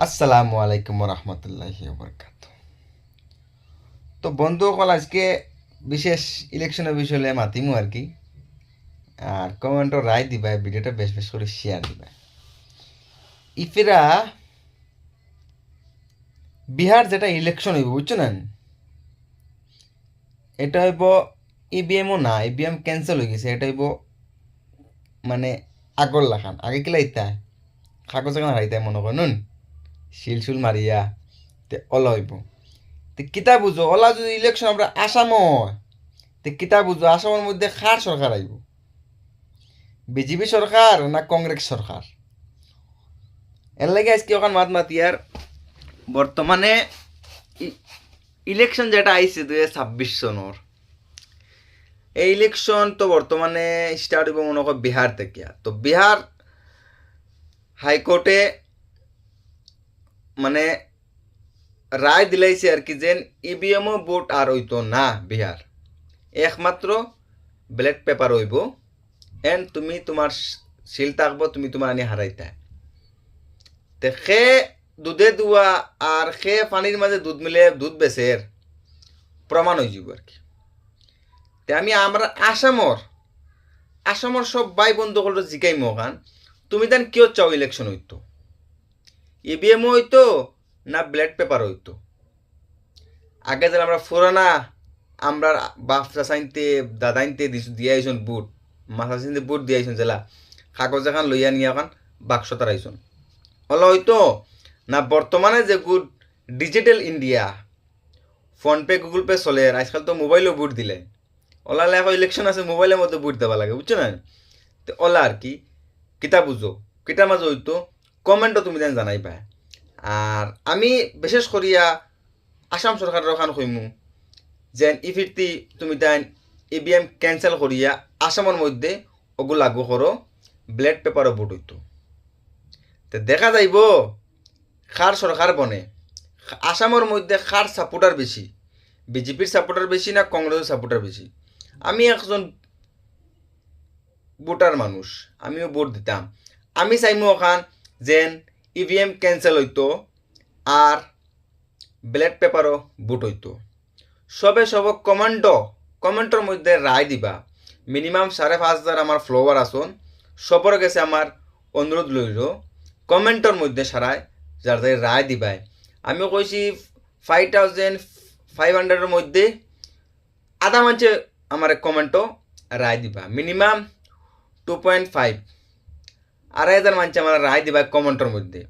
আসসালামু আলাইকুম রহমতুল্লাহি বরকাত। তো বন্ধুসকল, আজকে বিশেষ ইলেকশনের বিষয়ে মাতিমু আর কি। আর কমেন্টও রায় দিবা, ভিডিওটা বেশ বেশ করে শেয়ার দিবা। ইফিরা বিহার যেটা ইলেকশন হইব, বুঝছো না, এটা হইব ইভিএমও না, ইভিএম ক্যান্সেল হয়ে গেছে। এটা হইব মানে আগর লাখান আগে কিলা ইতা কাগজ এখন হারাইতাই মনে করেন শিল শুল মারিয়া তে অলা হইব। তে কিতা বুঝো, ওলা যদি ইলেকশন আমরা আসাম হয়, তে কিতা বুঝো আসামের মধ্যে কার সরকার আইব? বিজেপি সরকার না কংগ্রেস সরকার? এর লাগে আজকে ওখান মাত মাতিয়ার বর্তমানে ইলেকশন যেটা আইছে 2026 সনের, এই ইলেকশন তো বর্তমানে স্টার্ট হইব মনে কর বিহার থেকে। তো বিহার হাইকোর্টে মানে রায় দিলাইছে আর কি, যে ইভিএমও ভোট আর হইতো না বিহার, একমাত্র ব্যালট পেপার হইব। এন্ড তুমি তোমার শিল থাকবো, তুমি তোমার আনি হারাইতা। তে সে দুধে দুয়া আর সে পানির মাঝে দুধ মিলে দুধ বেচের প্রমাণ হয়ে যাব আর কি। তে আমি আমরা আসামর সব ভাই বন্ধুগুলো জিকাই মহান, তুমি দেন কিয় চাও ইলেকশন হইতো? ইভিএম হইতো না ব্যালট পেপার হইতো? আগে যেন আমরা পুরানা আমরা বাপ চাচাইনতে দাদাইনতে দিয়ে আইসন বুট, মাথা চিনতে বুট দিয়ে আইসন, জেলা কাগজ এখন লইয়া নিয়ে এখন বাক্স তারাইছন হলো হয়তো না। বর্তমানে যে good digital India, PhonePe Google pay চলে, আজকাল তো মোবাইলেও বুট দিলে, ওলা লেখা ইলেকশন আছে মোবাইলের মধ্যে বুট দেওয়া লাগে, বুঝছো না? তো ওলা আর কি কিতা বুঝো কিতা মাঝে হইতো কমেন্টও তুমি যেন জানাই পায়। আর আমি বিশেষ করিয়া আসাম সরকারের ওখান কইমু যেন ইফিরতি তুমি তাই ইভিএম ক্যান্সেল করিয়া আসামের মধ্যে ওগুলো লাগু করো, ব্যালট পেপারও ভোট হইতো। তো দেখা যাইব কার সরকার বনে, আসামের মধ্যে কার সাপোর্টার বেশি, বিজেপির সাপোর্টার বেশি না কংগ্রেসের সাপোর্টার বেশি। আমি একজন ভোটার মানুষ, আমিও ভোট দিতাম। আমি চাইমু ওখান যেন ইভিএম ক্যান্সেল হইতো আর ব্যালট পেপারও ভোট হইতো। সব কমেন্টর মধ্যে রায় দিবা। মিনিমাম 5,500 আমার ফলোয়ার আসন, সবর গেছে আমার অনুরোধ লইল কমেন্টর মধ্যে সারায় যার যাই রায় দিবাই। আমিও কইছি 5,500 মধ্যে আধা মানছে আমার কমেন্টও রায় দিবা। মিনিমাম 2.5 2,500 মানছে আমার রায় দিবা কমেন্টর মধ্যে।